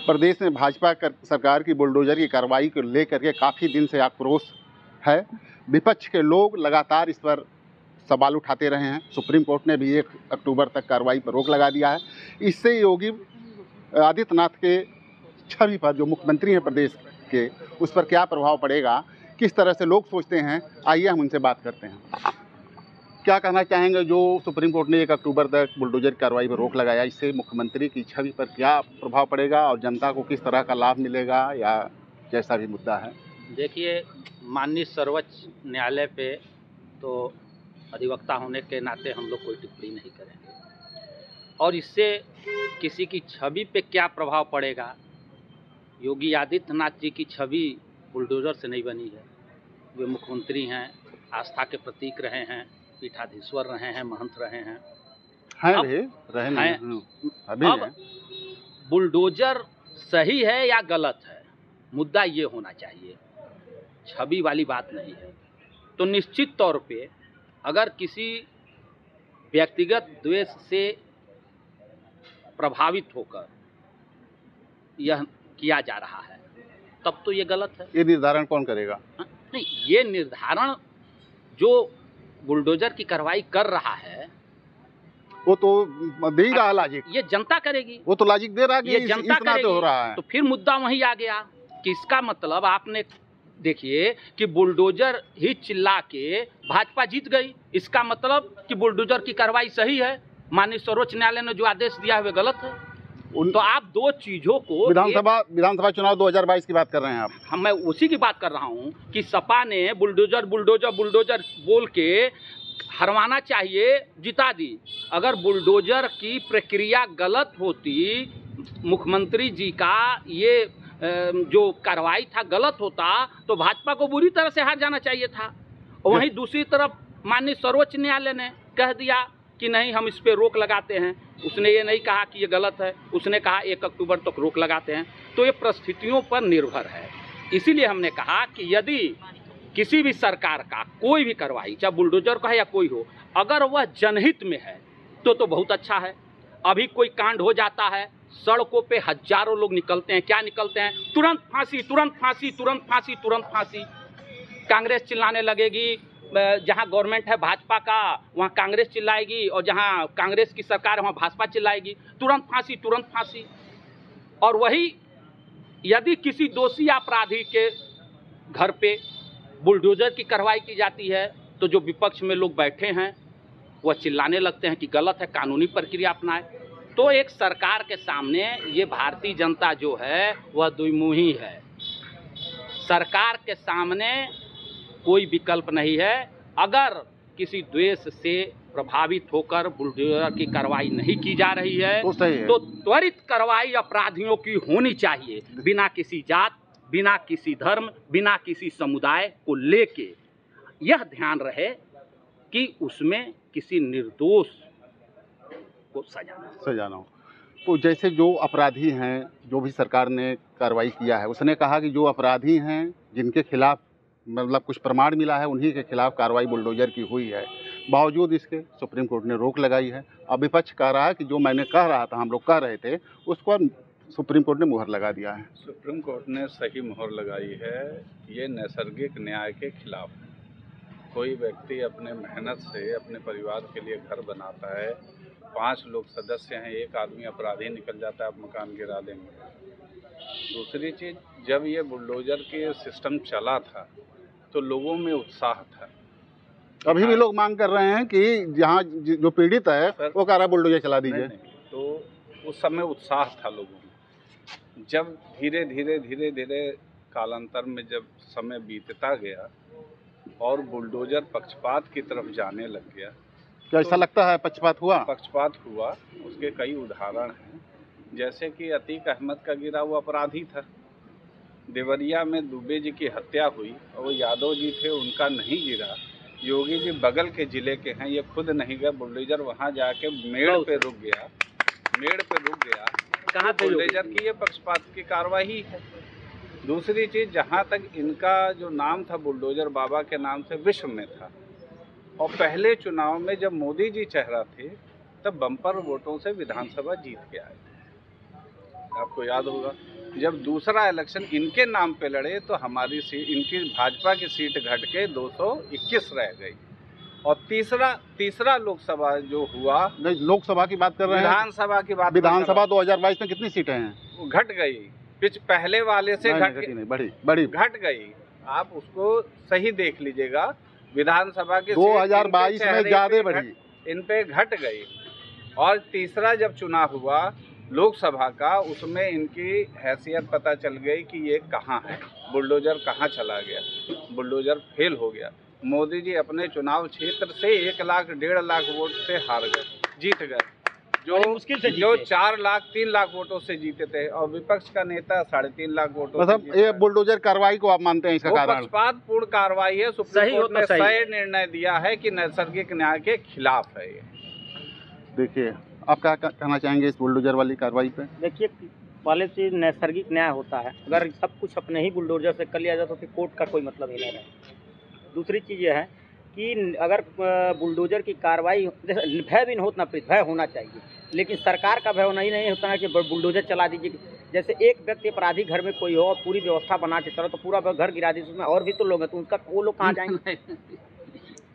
प्रदेश में भाजपा सरकार की बुलडोजर की कार्रवाई को लेकर के काफ़ी दिन से आक्रोश है। विपक्ष के लोग लगातार इस पर सवाल उठाते रहे हैं। सुप्रीम कोर्ट ने भी 1 अक्टूबर तक कार्रवाई पर रोक लगा दिया है। इससे योगी आदित्यनाथ के छवि पर, जो मुख्यमंत्री हैं प्रदेश के, उस पर क्या प्रभाव पड़ेगा, किस तरह से लोग सोचते हैं, आइए हम उनसे बात करते हैं। क्या कहना चाहेंगे, जो सुप्रीम कोर्ट ने 1 अक्टूबर तक बुलडोजर कार्रवाई पर रोक लगाया, इससे मुख्यमंत्री की छवि पर क्या प्रभाव पड़ेगा और जनता को किस तरह का लाभ मिलेगा, या जैसा भी मुद्दा है? देखिए, माननीय सर्वोच्च न्यायालय पे तो अधिवक्ता होने के नाते हम लोग कोई टिप्पणी नहीं करेंगे, और इससे किसी की छवि पे क्या प्रभाव पड़ेगा। योगी आदित्यनाथ जी की छवि बुलडोजर से नहीं बनी है। वे मुख्यमंत्री हैं, आस्था के प्रतीक रहे हैं, पीठाधीश्वर रहे हैं, महंत रहे हैं, अब बुलडोजर सही है या गलत है, मुद्दा ये होना चाहिए, छवि वाली बात नहीं है। तो निश्चित तौर पे अगर किसी व्यक्तिगत द्वेष से प्रभावित होकर यह किया जा रहा है, तब तो ये गलत है। ये निर्धारण कौन करेगा? नहीं, ये निर्धारण जो बुलडोजर की कार्रवाई कर रहा है वो तो दे ही रहा लॉजिक, ये जनता करेगी। वो तो लॉजिक दे रहा है कि ये जनता करेगी, हो रहा है। तो फिर मुद्दा वहीं आ गया कि इसका मतलब आपने देखिए कि बुलडोजर ही चिल्ला के भाजपा जीत गई, इसका मतलब कि बुलडोजर की कार्रवाई सही है, माननीय सर्वोच्च न्यायालय ने जो आदेश दिया है वे गलत है। तो आप दो चीजों को, विधानसभा चुनाव 2022 की बात कर रहे हैं आप? मैं उसी की बात कर रहा हूं कि सपा ने बुलडोजर बुलडोजर बुलडोजर बोल के हरवाना चाहिए, जिता दी। अगर बुलडोजर की प्रक्रिया गलत होती, मुख्यमंत्री जी का ये जो कार्रवाई था गलत होता, तो भाजपा को बुरी तरह से हार जाना चाहिए था। वहीं दूसरी तरफ माननीय सर्वोच्च न्यायालय ने कह दिया कि नहीं, हम इस पे रोक लगाते हैं। उसने ये नहीं कहा कि ये गलत है, उसने कहा 1 अक्टूबर तक रोक लगाते हैं। तो ये परिस्थितियों पर निर्भर है। इसीलिए हमने कहा कि यदि किसी भी सरकार का कोई भी कार्रवाई, चाहे बुलडोजर का है या कोई हो, अगर वह जनहित में है तो बहुत अच्छा है। अभी कोई कांड हो जाता है, सड़कों पे हजारों लोग निकलते हैं, क्या निकलते हैं, तुरंत फांसी, तुरंत फांसी, तुरंत फांसी, तुरंत फांसी। कांग्रेस चिल्लाने लगेगी, जहां गवर्नमेंट है भाजपा का वहां कांग्रेस चिल्लाएगी, और जहां कांग्रेस की सरकार है वहां भाजपा चिल्लाएगी, तुरंत फांसी, तुरंत फांसी। और वही यदि किसी दोषी अपराधी के घर पे बुलडोजर की कार्रवाई की जाती है, तो जो विपक्ष में लोग बैठे हैं वह चिल्लाने लगते हैं कि गलत है, कानूनी प्रक्रिया अपनाए। तो एक सरकार के सामने ये भारतीय जनता जो है वह दुइमुही है। सरकार के सामने कोई विकल्प नहीं है। अगर किसी द्वेष से प्रभावित होकर बुलडोजर की कार्रवाई नहीं की जा रही है तो त्वरित कार्रवाई अपराधियों की होनी चाहिए, बिना किसी जात, बिना किसी धर्म, बिना किसी समुदाय को लेके। यह ध्यान रहे कि उसमें किसी निर्दोष को सजाना हो। तो जैसे जो अपराधी हैं, जो भी सरकार ने कार्रवाई किया है, उसने कहा कि जो अपराधी हैं, जिनके खिलाफ मतलब कुछ प्रमाण मिला है, उन्हीं के खिलाफ कार्रवाई बुलडोजर की हुई है। बावजूद इसके सुप्रीम कोर्ट ने रोक लगाई है। अब विपक्ष कह रहा है कि जो मैंने कह रहा था, हम लोग कह रहे थे, उसको सुप्रीम कोर्ट ने मुहर लगा दिया है। सुप्रीम कोर्ट ने सही मुहर लगाई है। ये नैसर्गिक न्याय के खिलाफ है। कोई व्यक्ति अपने मेहनत से अपने परिवार के लिए घर बनाता है, 5 लोग सदस्य हैं, एक आदमी अपराधी निकल जाता है, आप मकान गिरा देंगे। दूसरी चीज़, जब ये बुलडोजर के सिस्टम चला था तो लोगों में उत्साह था। अभी भी लोग मांग कर रहे हैं कि जहाँ जो पीड़ित है वो कह रहा है बुलडोजर चला दीजिए। नहीं, तो उस समय उत्साह था लोगों में। जब धीरे धीरे कालांतर में जब समय बीतता गया और बुलडोजर पक्षपात की तरफ जाने लग गया, क्या ऐसा लगता है पक्षपात हुआ? पक्षपात हुआ। उसके कई उदाहरण हैं, जैसे कि अतीक अहमद का गिरा हुआ अपराधी था। देवरिया में दुबे जी की हत्या हुई और वो यादव जी थे, उनका नहीं गिरा। योगी जी बगल के जिले के हैं, ये खुद नहीं गए, बुलडोजर वहाँ जाके मेड़ पे रुक गया। कहाँ पे बुलडोजर की ये पक्षपात की कार्रवाई है। दूसरी चीज़, जहाँ तक इनका जो नाम था बुलडोजर बाबा के नाम से विश्व में था, और पहले चुनाव में जब मोदी जी चेहरा थे तब बम्पर वोटों से विधानसभा जीत के आए थे, आपको याद होगा। जब दूसरा इलेक्शन इनके नाम पे लड़े तो हमारी सीट, इनकी भाजपा की सीट घट के 221 रह गई। और तीसरा लोकसभा जो हुआ, नहीं लोकसभा की बात कर रहे हैं, विधानसभा की बात, विधानसभा 2022 में कितनी सीटें हैं? घट गई, पिच पहले वाले से घट गई। आप उसको सही देख लीजिएगा, विधानसभा के 2022 में ज्यादा बढ़ी, इन पे घट गई। और तीसरा जब चुनाव हुआ लोकसभा का, उसमें इनकी हैसियत पता चल गई कि ये कहाँ है, बुलडोजर कहाँ चला गया, बुलडोजर फेल हो गया। मोदी जी अपने चुनाव क्षेत्र से 1 लाख 1.5 लाख वोट से हार गए, जीत गए, जो 4 लाख 3 लाख वोटों से जीते थे, और विपक्ष का नेता 3.5 लाख वोटों मतलब ये बुलडोजर कार्रवाई को आप मानते हैं इसका कारण? पक्षपातपूर्ण कार्रवाई है। सुप्रीम कोर्ट ने सही निर्णय दिया है कि नैसर्गिक न्याय के खिलाफ है ये। देखिए, आप क्या कहना चाहेंगे इस बुलडोजर वाली कार्रवाई पे? देखिए, पहले से नैसर्गिक न्याय होता है, अगर सब कुछ अपने ही बुलडोजर से कर लिया जाए तो फिर कोर्ट का कोई मतलब ही नहीं रहे। दूसरी चीज़ यह है कि अगर बुलडोजर की कार्रवाई, भय भी होता ना, भय होना चाहिए, लेकिन सरकार का भय होना ही नहीं होता है कि बुलडोजर चला दीजिए। जैसे एक व्यक्ति अपराधी घर में कोई हो और पूरी व्यवस्था बना के चलो तो पूरा घर गिरा दीजिए, उसमें और भी तो लोग हैं, तो उनका वो लोग कहाँ जाएंगे?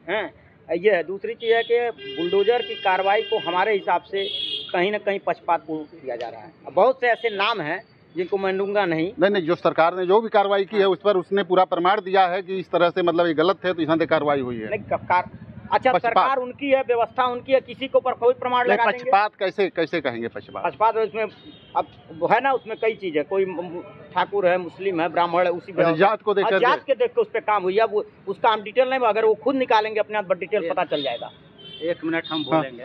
हैं, ये है। दूसरी चीज़ है कि बुलडोजर की कार्रवाई को हमारे हिसाब से कहीं ना कहीं पक्षपातपूर्ण किया जा रहा है। बहुत से ऐसे नाम हैं जिनको मैं लूँगा नहीं, जो सरकार ने जो भी कार्रवाई की है उस पर उसने पूरा प्रमाण दिया है कि इस तरह से मतलब ये गलत है, तो इसमें कार्रवाई हुई है। अच्छा, सरकार उनकी है, व्यवस्था उनकी है, किसी के ऊपर कोई प्रमाण लगा देंगे? पक्षपात कैसे कहेंगे? पक्षपात उसमें अब है ना, उसमें कई चीज़ है, कोई ठाकुर है, मुस्लिम है, ब्राह्मण है, उसी जात को देख के उस पर काम हुई है। वो उसका हम डिटेल नहीं, अगर वो खुद निकालेंगे अपने आप डिटेल पता चल जाएगा। 1 मिनट हम बोलेंगे।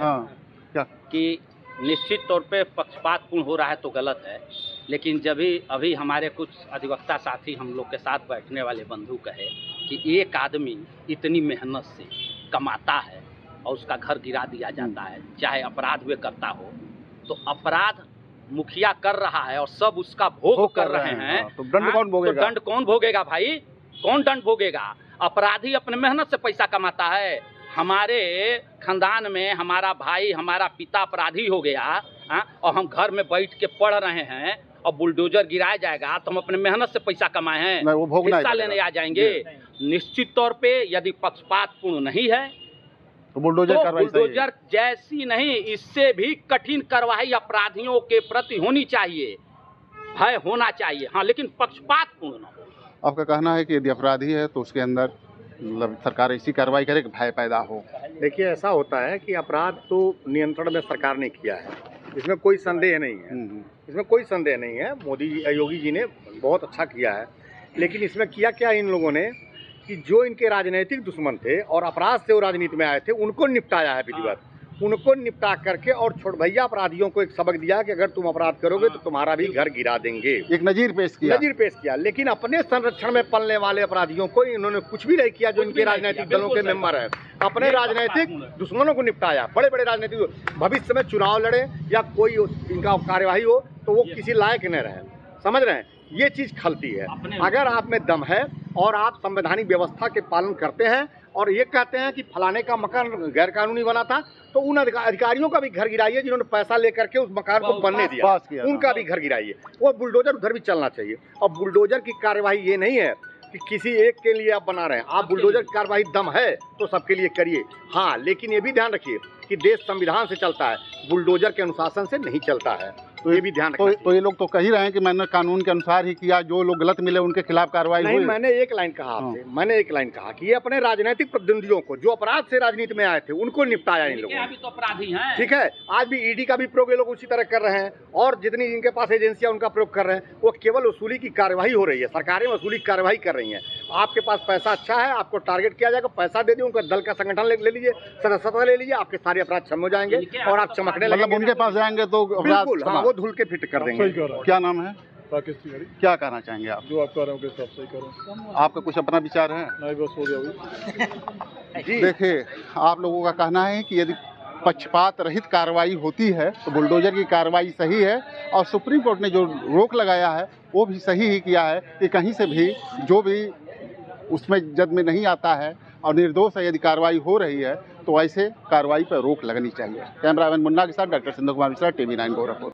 क्या कि निश्चित तौर पे पक्षपातपूर्ण हो रहा है तो गलत है, लेकिन जब भी अभी हमारे कुछ अधिवक्ता साथी हम लोग के साथ बैठने वाले बंधु कहे कि एक आदमी इतनी मेहनत से कमाता है और उसका घर गिरा दिया जाता है, चाहे अपराध वे करता हो, तो अपराध मुखिया कर रहा है और सब उसका भोग कर रहे हैं, तो दंड कौन भोगेगा? तो दंड कौन भोगेगा भाई? कौन दंड भोगेगा? अपराधी अपने मेहनत से पैसा कमाता है। हमारे खानदान में हमारा भाई, हमारा पिता अपराधी हो गया, और हम घर में बैठ के पढ़ रहे हैं और बुलडोजर गिराया जाएगा तो हम अपने मेहनत से पैसा कमाए हैं, हिस्सा लेने आ जाएंगे। निश्चित तौर पे यदि पक्षपातपूर्ण नहीं है तो बुलडोजर जैसी नहीं, इससे भी कठिन कार्रवाई अपराधियों के प्रति होनी चाहिए, भय होना चाहिए, हाँ, लेकिन पक्षपातपूर्ण न हो। आपका कहना है कि यदि अपराधी है तो उसके अंदर मतलब सरकार ऐसी कार्रवाई करे कि भय पैदा हो? देखिए, ऐसा होता है कि अपराध तो नियंत्रण में सरकार ने किया है, इसमें कोई संदेह नहीं है, इसमें कोई संदेह नहीं है। मोदी जी, योगी जी ने बहुत अच्छा किया है, लेकिन इसमें किया क्या इन लोगों ने कि जो इनके राजनीतिक दुश्मन थे और अपराध से वो राजनीति में आए थे, उनको निपटाया है विधिवत, उनको निपटा करके और छोड़ भैया अपराधियों को एक सबक दिया कि अगर तुम अपराध करोगे तो तुम्हारा भी घर गिरा देंगे। एक नजीर पेश किया। लेकिन अपने संरक्षण में पलने वाले अपराधियों को इन्होंने कुछ भी नहीं किया, जो इनके राजनीतिक दलों के मेंबर हैं। अपने राजनीतिक दुश्मनों को निपटाया, बड़े बड़े राजनीतिक, भविष्य में चुनाव लड़े या कोई इनका कार्यवाही हो तो वो किसी लायक न रहे, समझ रहे हैं? ये चीज़ खलती है। अगर आप में दम है और आप संवैधानिक व्यवस्था के पालन करते हैं और ये कहते हैं कि फलाने का मकान गैरकानूनी बना था, तो उन अधिकारियों का भी घर गिराइए जिन्होंने पैसा लेकर के उस मकान को बनने दिया, उनका भी घर गिराइए। वो बुलडोजर उधर भी चलना चाहिए। और बुलडोजर की कार्यवाही ये नहीं है कि किसी एक के लिए आप बना रहे हैं। आप बुलडोजर की कार्रवाई दम है तो सबके लिए करिए, हाँ, लेकिन ये भी ध्यान रखिए कि देश संविधान से चलता है, बुलडोजर के अनुशासन से नहीं चलता है, तो ये भी ध्यान रखिए। तो ये लोग तो कह ही रहे हैं कि मैंने कानून के अनुसार ही किया, जो लोग गलत मिले उनके खिलाफ कार्रवाई नहीं। मैंने एक लाइन कहा आपसे, मैंने एक लाइन कहा कि ये अपने राजनीतिक प्रतिद्वंदियों को, जो अपराध से राजनीति में आए थे, उनको निपटाया इन लोगों ने। तो अपराधी हैं, ठीक है। आज भी ईडी का भी प्रयोग ये लोग उसी तरह कर रहे हैं और जितनी इनके पास एजेंसियां उनका प्रयोग कर रहे हैं, वो केवल वसूली की कार्यवाही हो रही है, सरकारें वसूली की कार्यवाही कर रही हैं। आपके पास पैसा अच्छा है, आपको टारगेट किया जाएगा, पैसा दे दिए, उनका दल का संगठन ले लीजिए, सदस्यता ले लीजिए, आपके सारे अपराध क्षम हो जाएंगे और आप चमकने लगेंगे। मतलब उनके पास जाएंगे तो बिल्कुल, हाँ, वो धुल के फिट कर देंगे। क्या नाम है? राकेश तिवारी। क्या कहना चाहेंगे आप? जो आप कह रहे हो सब सही करो। आपका कुछ अपना विचार है? नहीं, बस हो गया। देखिए, आप लोगों का कहना है कि यदि पक्षपात रहित कार्रवाई होती है तो बुलडोजर की कार्रवाई सही है, और सुप्रीम कोर्ट ने जो रोक लगाया है वो भी सही ही किया है कि कहीं से भी जो भी उसमें जद में नहीं आता है और निर्दोष है, यदि कार्रवाई हो रही है तो ऐसे कार्रवाई पर रोक लगनी चाहिए। कैमरामैन मुन्ना के साथ डॉक्टर सिंधु कुमार मिश्रा, TV9 गोरखपुर।